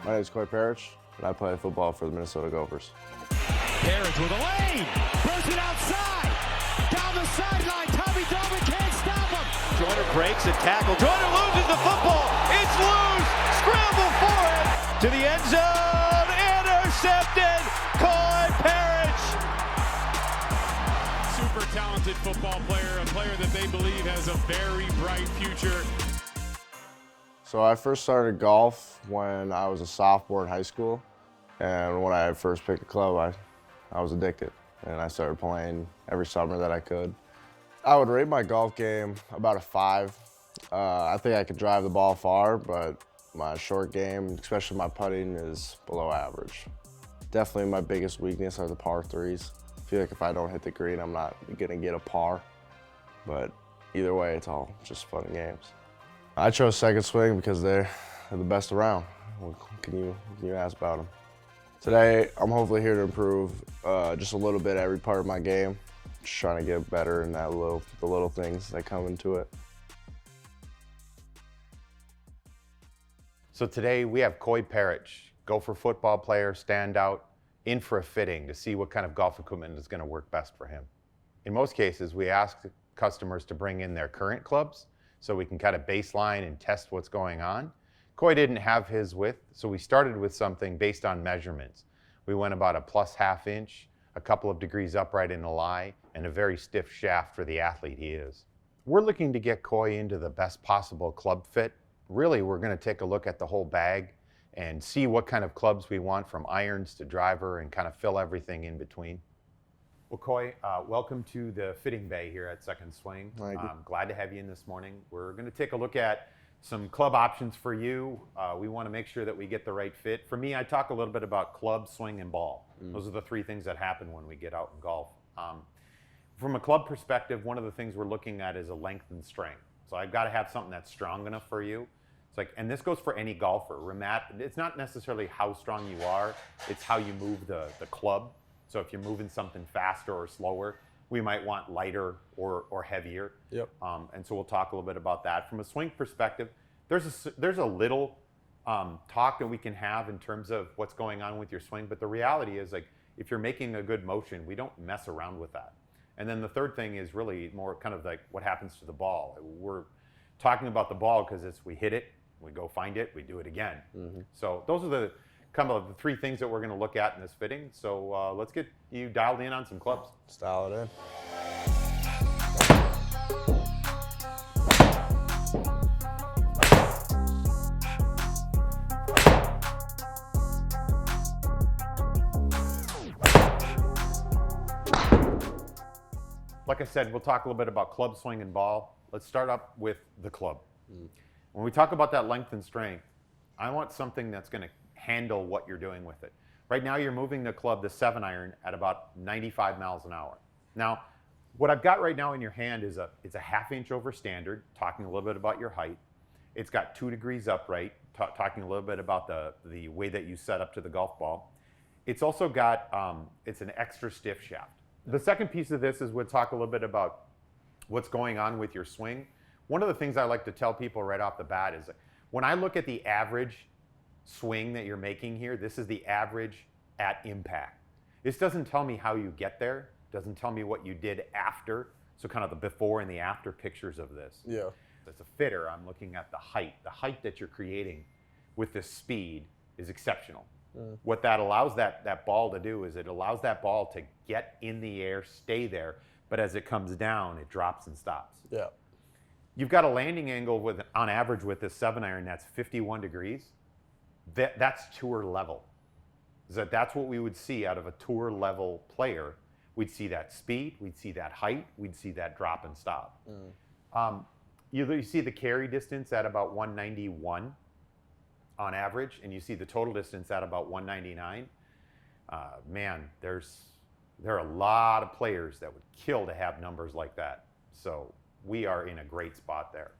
My name is Koi Perich, and I play football for the Minnesota Gophers. Perich with a lane, throws it outside, down the sideline, Tommy Dolman can't stop him. Joyner breaks a tackle, Joyner loses the football, it's loose, scramble for it, to the end zone, intercepted, Koi Perich. Super talented football player, a player that they believe has a very bright future. So I first started golf when I was a sophomore in high school, and when I first picked a club, I was addicted, and I started playing every summer that I could. I would rate my golf game about a 5. I think I could drive the ball far, but my short game, especially my putting, is below average. Definitely my biggest weakness are the par 3s. I feel like if I don't hit the green, I'm not gonna get a par, but either way, it's all just fun and games. I chose second swing because they're the best around. What can you ask about them? Today, I'm hopefully here to improve just a little bit every part of my game. Just trying to get better in the little things that come into it. So today we have Koi Perich, Gopher football player, standout, in for a fitting to see what kind of golf equipment is going to work best for him. In most cases, we ask customers to bring in their current clubs so we can kind of baseline and test what's going on. Koi didn't have his width, so we started with something based on measurements. We went about a +1/2 inch, a couple of degrees upright in the lie, and a very stiff shaft for the athlete he is. We're looking to get Koi into the best possible club fit. Really, we're going to take a look at the whole bag and see what kind of clubs we want, from irons to driver, and kind of fill everything in between. Well, Koi, welcome to the fitting bay here at Second Swing. I'm glad to have you in this morning. We're going to take a look at some club options for you. We want to make sure that we get the right fit. For me, I talk a little bit about club, swing, and ball. Those are the 3 things that happen when we get out and golf. From a club perspective, one of the things we're looking at is a length and strength. So I've got to have something that's strong enough for you. It's like, and this goes for any golfer. It's not necessarily how strong you are, it's how you move the club. So if you're moving something faster or slower, we might want lighter or heavier. Yep. And so we'll talk a little bit about that. From a swing perspective, there's a little talk that we can have in terms of what's going on with your swing, but the reality is, like, if you're making a good motion, we don't mess around with that. And then the third thing is really more kind of like what happens to the ball. We're talking about the ball because it's we hit it, we go find it, we do it again. So those are the kind of the 3 things that we're going to look at in this fitting. So let's get you dialed in on some clubs. Let's dial it in. Like I said, we'll talk a little bit about club, swing, and ball. Let's start up with the club. When we talk about that length and strength, I want something that's going to handle what you're doing with it. Right now, you're moving the club, the 7-iron, at about 95 miles an hour. Now, what I've got right now in your hand is it's a 1/2 inch over standard, talking a little bit about your height. It's got 2 degrees upright, talking a little bit about the way that you set up to the golf ball. It's also got, it's an extra stiff shaft. The second piece of this is we'll talk a little bit about what's going on with your swing. One of the things I like to tell people right off the bat is, when I look at the average swing that you're making here, this is the average at impact. This doesn't tell me how you get there, doesn't tell me what you did after, so kind of the before and the after pictures of this. Yeah. As a fitter, I'm looking at the height. The height that you're creating with this speed is exceptional. What that allows that ball to do is it allows that ball to get in the air, stay there, but as it comes down, it drops and stops. Yeah. You've got a landing angle on average with this 7-iron that's 51 degrees. That's tour level. That's what we would see out of a tour level player. We'd see that speed, we'd see that height, we'd see that drop and stop. You see the carry distance at about 191 on average, and you see the total distance at about 199. Man, there are a lot of players that would kill to have numbers like that. So we are in a great spot there.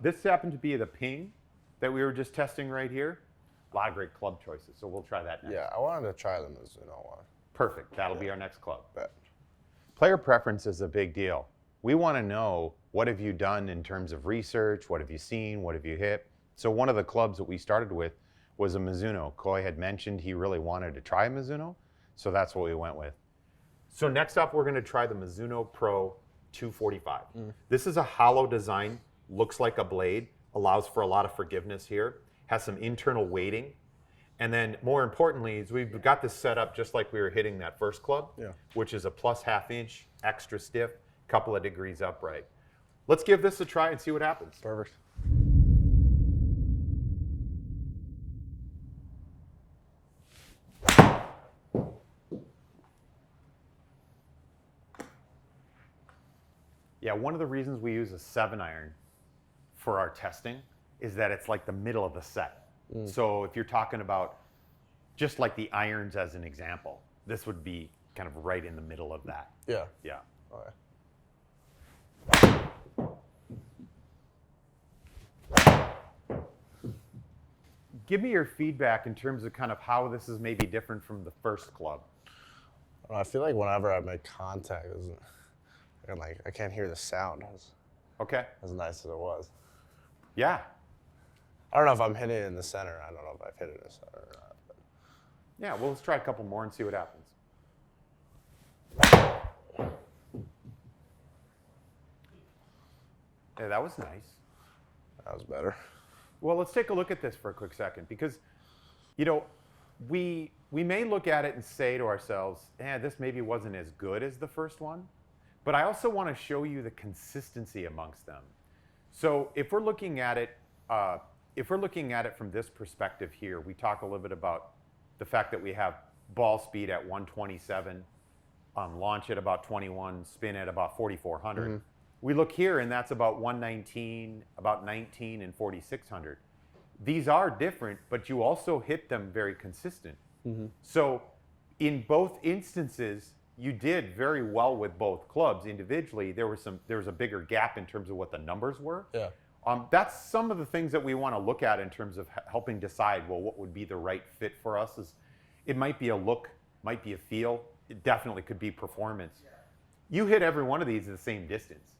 This happened to be the ping that we were just testing right here. A lot of great club choices, so we'll try that next. Yeah, I wanted to try the Mizuno one. Perfect, that'll be our next club. Bet. Player preference is a big deal. We want to know, what have you done in terms of research? What have you seen? What have you hit? So one of the clubs that we started with was a Mizuno. Koi had mentioned he really wanted to try a Mizuno, so that's what we went with. So next up, we're going to try the Mizuno Pro 245. This is a hollow design, looks like a blade, allows for a lot of forgiveness here, has some internal weighting. And then more importantly, is we've got this set up just like we were hitting that first club, which is a plus ½ inch, extra stiff, couple of degrees upright. Let's give this a try and see what happens. Perfect. Yeah, one of the reasons we use a 7-iron for our testing is that it's like the middle of the set. So if you're talking about just like the irons as an example, this would be kind of right in the middle of that. Yeah. Yeah. Okay. Give me your feedback in terms of kind of how this is maybe different from the first club. I feel like whenever I make contact, I can't hear the sound Okay. as nice as it was. Yeah. I don't know if I'm hitting it in the center. I don't know if I've hit it in the center or not. But. Yeah, well, let's try a couple more and see what happens. Yeah, that was nice. That was better. Well, let's take a look at this for a quick second because, you know, we may look at it and say to ourselves, this maybe wasn't as good as the first one, but I also want to show you the consistency amongst them. So if we're looking at it, from this perspective here, we talk a little bit about the fact that we have ball speed at 127, launch at about 21, spin at about 4,400. We look here, and that's about 119, about 19, and 4,600. These are different, but you also hit them very consistent. So in both instances, you did very well with both clubs. Individually, there was a bigger gap in terms of what the numbers were. Yeah. That's some of the things that we want to look at in terms of helping decide, well, what would be the right fit for us. It might be a look, might be a feel. It definitely could be performance. You hit every one of these at the same distance.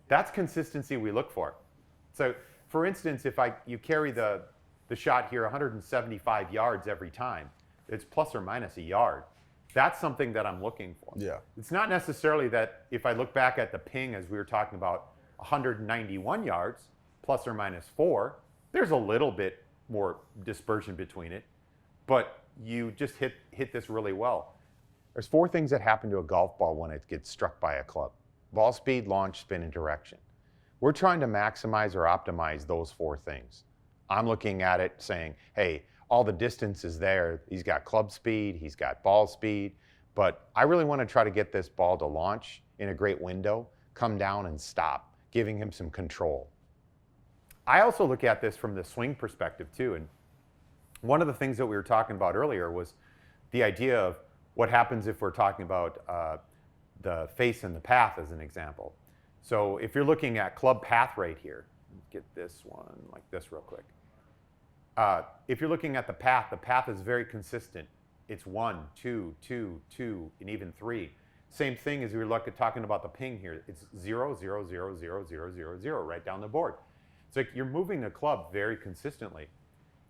That's consistency we look for. So, for instance, if you carry the shot here 175 yards every time, it's plus or minus a yard. That's something that I'm looking for. Yeah. It's not necessarily that if I look back at the ping as we were talking about 191 yards, plus or minus 4, there's a little bit more dispersion between it, but you just hit this really well. There's 4 things that happen to a golf ball when it gets struck by a club. Ball speed, launch, spin, and direction. We're trying to maximize or optimize those 4 things. I'm looking at it saying, hey, all the distance is there. He's got club speed, he's got ball speed, but I really want to try to get this ball to launch in a great window, come down and stop, giving him some control. I also look at this from the swing perspective too, and one of the things that we were talking about earlier was the idea of what happens if we're talking about the face and the path as an example. So if you're looking at club path right here, get this one like this real quick. If you're looking at the path is very consistent. It's 1, 2, 2, 2, and even 3. Same thing as we were talking about the ping here. It's 0, 0, 0, 0, 0, 0, 0 right down the board. It's like you're moving the club very consistently.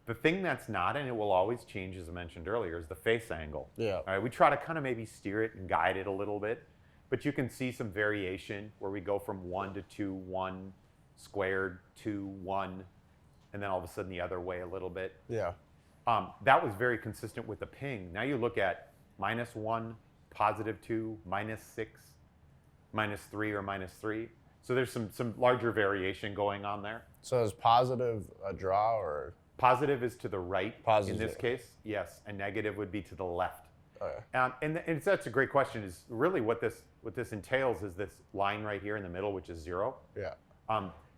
The thing that's not, and it will always change, as I mentioned earlier, is the face angle. Yeah. All right, we try to kind of maybe steer it and guide it a little bit, but you can see some variation where we go from 1 to 2, 1, squared, 2, 1, and then all of a sudden the other way a little bit. Yeah. That was very consistent with the ping. Now you look at -1, +2, -6, -3, or -3. So there's some larger variation going on there. So is positive a draw or? Positive is to the right Positive. in this case, yes, and negative would be to the left. Okay. And that's a great question. Is really what this entails is this line right here in the middle, which is 0. Yeah.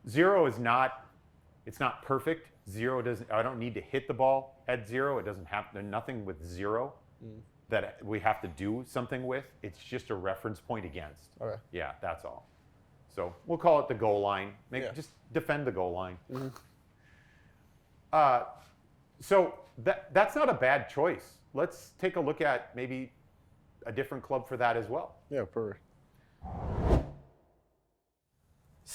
0 is not, it's not perfect. 0 doesn't. I don't need to hit the ball at 0. It doesn't have. There's nothing with 0 that we have to do something with. It's just a reference point against. Okay. Yeah, that's all. So we'll call it the goal line. Just defend the goal line. So that's not a bad choice. Let's take a look at maybe a different club for that as well. Yeah, perfect.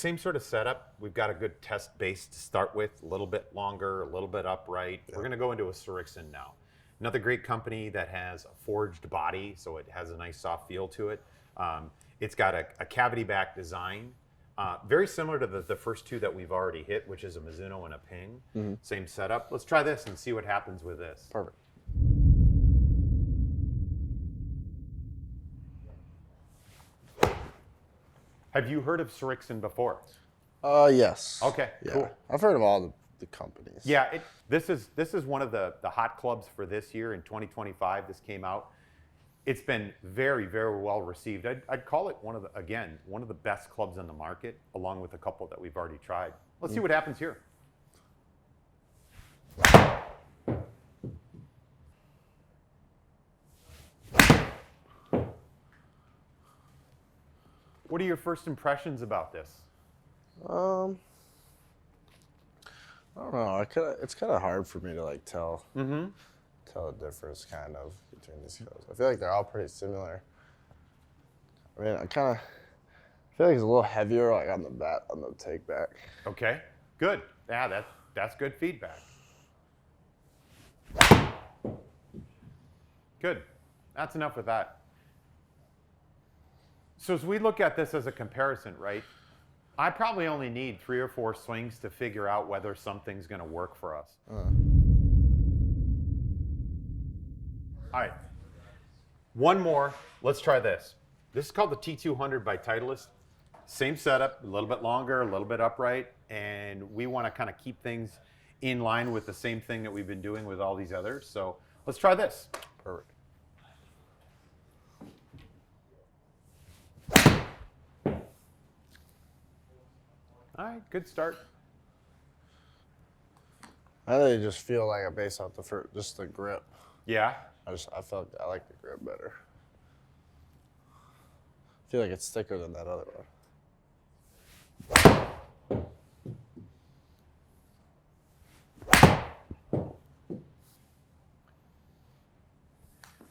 Same sort of setup. We've got a good test base to start with, a little bit longer, a little bit upright. We're going to go into a Srixon now. Another great company that has a forged body, so it has a nice soft feel to it. It's got a cavity back design, very similar to the first two that we've already hit, which is a Mizuno and a Ping. Same setup. Let's try this and see what happens with this. Perfect. Have you heard of Srixon before? Yes. Okay, Yeah. cool. I've heard of all the companies. Yeah, this is one of the hot clubs for this year in 2025. This came out. It's been very, very well received. I'd call it one of the best clubs on the market, along with a couple that we've already tried. Let's see what happens here. What are your first impressions about this? I don't know. It's kind of hard for me to like tell the difference kind of between these clubs. I feel like they're all pretty similar. I mean, I feel like it's a little heavier like on the take back. Okay, good. Yeah, that's good feedback. Good. That's enough with that. So as we look at this as a comparison, right, I probably only need 3 or 4 swings to figure out whether something's going to work for us. All right. One more. Let's try this. This is called the T200 by Titleist. Same setup, a little bit longer, a little bit upright, and we want to kind of keep things in line with the same thing that we've been doing with all these others. So let's try this. Perfect. All right, good start. I really just feel like based off just the grip. Yeah. I felt I like the grip better. I feel like it's thicker than that other one.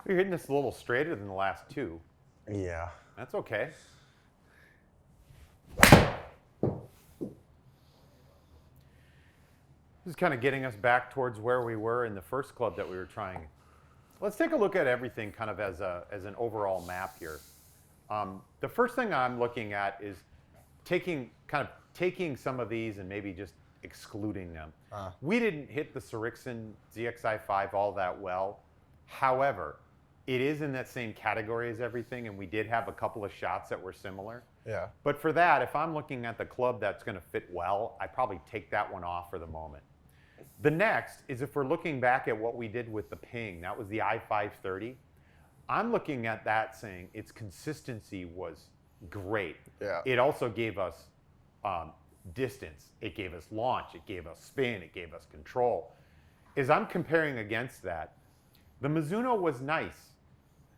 You're hitting this a little straighter than the last two. Yeah. That's okay. This is kind of getting us back towards where we were in the first club that we were trying. Let's take a look at everything kind of as an overall map here. The first thing I'm looking at is taking some of these and maybe just excluding them. We didn't hit the Srixon ZXi5 all that well. However, it is in that same category as everything, and we did have a couple of shots that were similar. Yeah. But for that, if I'm looking at the club that's going to fit well, I probably take that one off for the moment. The next is if we're looking back at what we did with the Ping, that was the i530. I'm looking at that saying its consistency was great. Yeah. It also gave us distance. It gave us launch. It gave us spin. It gave us control. As I'm comparing against that, the Mizuno was nice.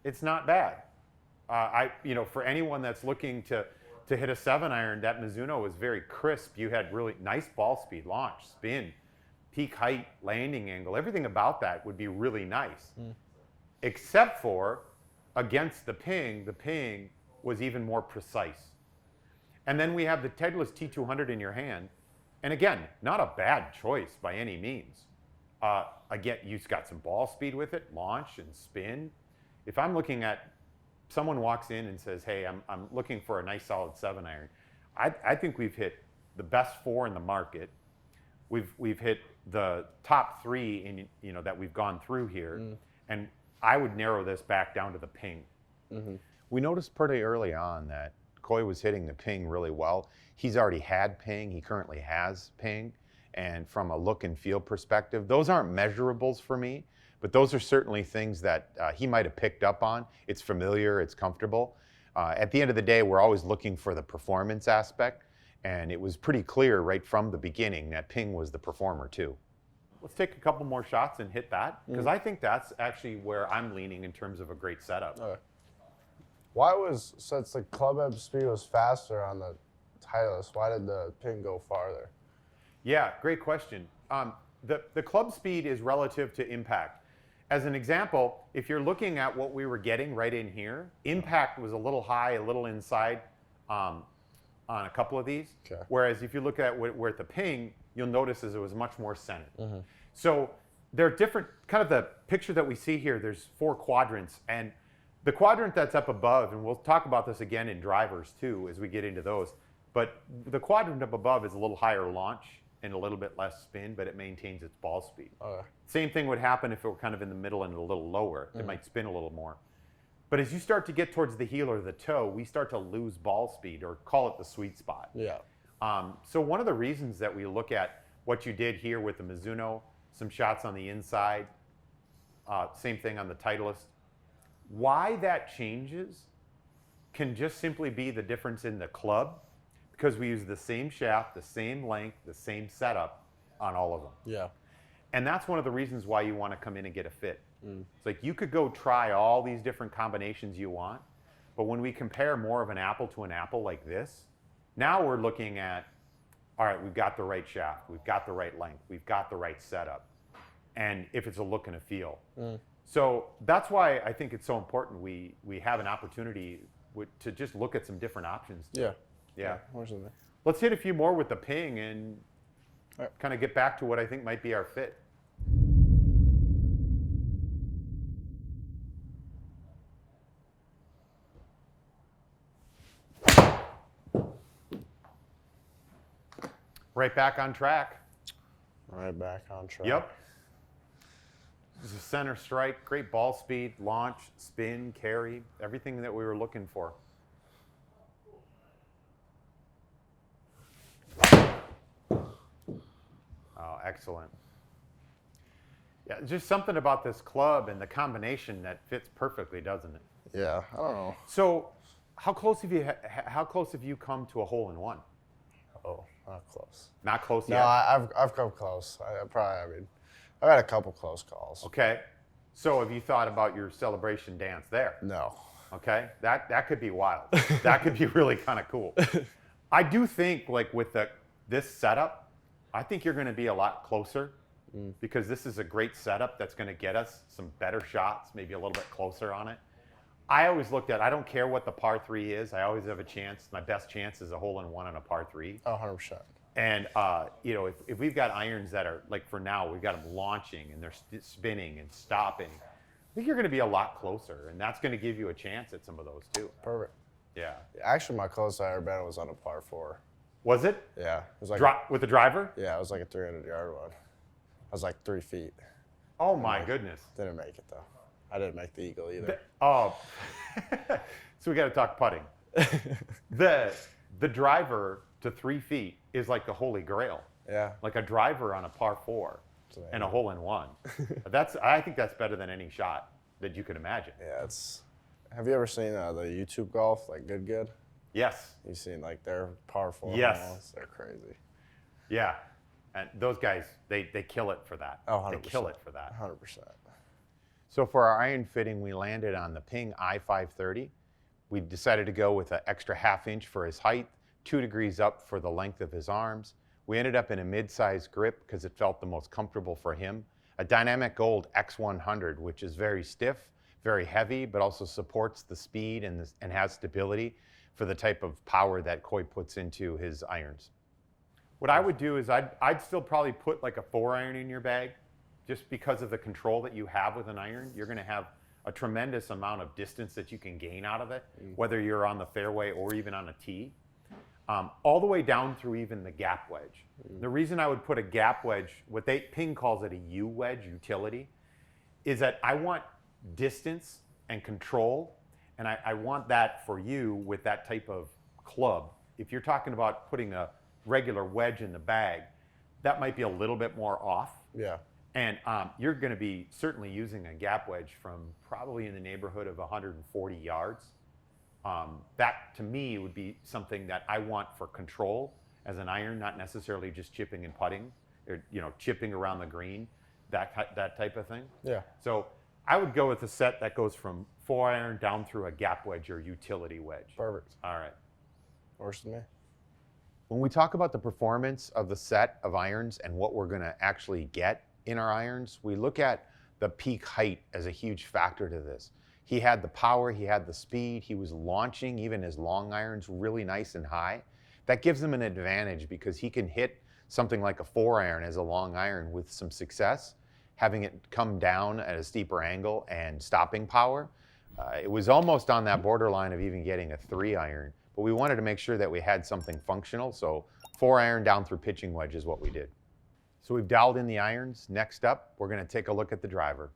It's not bad. For anyone that's looking to hit a 7-iron, that Mizuno was very crisp. You had really nice ball speed, launch, spin, peak height, landing angle. Everything about that would be really nice. Except for against the Ping was even more precise. And then we have the Titleist T200 in your hand. And again, not a bad choice by any means. Again, you've got some ball speed with it, launch and spin. If I'm looking at someone walks in and says, hey, I'm looking for a nice solid 7-iron, I think we've hit the best 4 in the market. We've hit the top 3 that we've gone through here. And I would narrow this back down to the Ping. We noticed pretty early on that Koi was hitting the Ping really well. He's already had Ping. He currently has Ping. And from a look and feel perspective, those aren't measurables for me, but those are certainly things that he might have picked up on. It's familiar, it's comfortable. At the end of the day, we're always looking for the performance aspect, and it was pretty clear right from the beginning that Ping was the performer too. Let's take a couple more shots and hit that, because I think that's actually where I'm leaning in terms of a great setup. Okay. Since the club head speed was faster on the Titleist, why did the Ping go farther? Yeah, great question. The club speed is relative to impact. As an example, if you're looking at what we were getting right in here, impact was a little high, a little inside on a couple of these. Okay. Whereas if you look at where at the ping, you'll notice is it was much more centered. So there are different, kind of the picture that we see here, there's 4 quadrants. And the quadrant that's up above, and we'll talk about this again in drivers too as we get into those, but the quadrant up above is a little higher launch and a little bit less spin, but it maintains its ball speed. Same thing would happen if it were kind of in the middle and a little lower. It might spin a little more. But as you start to get towards the heel or the toe, we start to lose ball speed, or call it the sweet spot. Yeah. So one of the reasons that we look at what you did here with the Mizuno, some shots on the inside, same thing on the Titleist, why that changes can just simply be the difference in the club, because we use the same shaft, the same length, the same setup on all of them. Yeah. And that's one of the reasons why you want to come in and get a fit. It's like you could go try all these different combinations you want, but when we compare more of an apple to an apple like this, now we're looking at, all right, we've got the right shaft, we've got the right length, we've got the right setup, and if it's a look and a feel. So that's why I think it's so important we have an opportunity to just look at some different options. Yeah. Yeah. Unfortunately. Let's hit a few more with the ping and kind of get back to what I think might be our fit. Right back on track. Right back on track. Yep. This is a center strike, great ball speed, launch, spin, carry, everything that we were looking for. Oh, excellent. Yeah, just something about this club and the combination that fits perfectly, doesn't it? Yeah. I don't know. So, how close have you come to a hole in one? Oh, not close. Not close No, yet. I've come close. I mean, I've had a couple close calls. Okay. So, have you thought about your celebration dance there? No. Okay, that could be wild. That could be really kind of cool. I do think, like with this setup, I think you're going to be a lot closer because this is a great setup that's going to get us some better shots, maybe a little bit closer on it. I always looked at, I don't care what the par 3 is. I always have a chance. My best chance is a hole in one on a par 3. Oh, 100%. And, you know, if we've got irons that are, like for now, we've got them launching and they're spinning and stopping, I think you're going to be a lot closer. And that's going to give you a chance at some of those too. Perfect. Yeah. Actually, my closest I ever been was on a par 4. Was it? Yeah. It was like With the driver? Yeah, it was like a 300-yard one. I was like 3 feet. Oh my goodness. Didn't make it though. I didn't make the eagle either. Oh. So we got to talk putting. The driver to 3 feet is like the holy grail. Yeah. Like a driver on a par 4 and a hole in one. I think that's better than any shot that you could imagine. Yeah, it's. Have you ever seen the YouTube golf, like Good? Yes. You've seen like their par 4 Yes. holes? They're crazy. Yeah. And those guys, they kill it for that. Oh, 100%. They kill it for that. 100%. So for our iron fitting, we landed on the Ping I-530. We decided to go with an extra ½ inch for his height, 2 degrees up for the length of his arms. We ended up in a mid-size grip because it felt the most comfortable for him. A Dynamic Gold X100, which is very stiff, very heavy, but also supports the speed and has stability for the type of power that Koi puts into his irons. What I would do is I'd still probably put like a 4-iron in your bag, just because of the control that you have with an iron. You're going to have a tremendous amount of distance that you can gain out of it, whether you're on the fairway or even on a tee, all the way down through even the gap wedge. The reason I would put a gap wedge, what Ping calls it a U wedge, utility, is that I want distance and control, and I want that for you with that type of club. If you're talking about putting a regular wedge in the bag, that might be a little bit more off. Yeah. And you're going to be certainly using a gap wedge from probably in the neighborhood of 140 yards. That, to me, would be something that I want for control as an iron, not necessarily just chipping and putting, or chipping around the green, that type of thing. Yeah. So I would go with a set that goes from 4-iron down through a gap wedge or utility wedge. Perfect. All right. Worse than me. When we talk about the performance of the set of irons and what we're going to actually get in our irons, we look at the peak height as a huge factor to this. He had the power, he had the speed, he was launching even his long irons really nice and high, That gives him an advantage because he can hit something like a 4-iron as a long iron with some success, having it come down at a steeper angle and stopping power. It was almost on that borderline of even getting a 3-iron, but we wanted to make sure that we had something functional, so 4-iron down through pitching wedge is what we did. So we've dialed in the irons. Next up, we're going to take a look at the driver.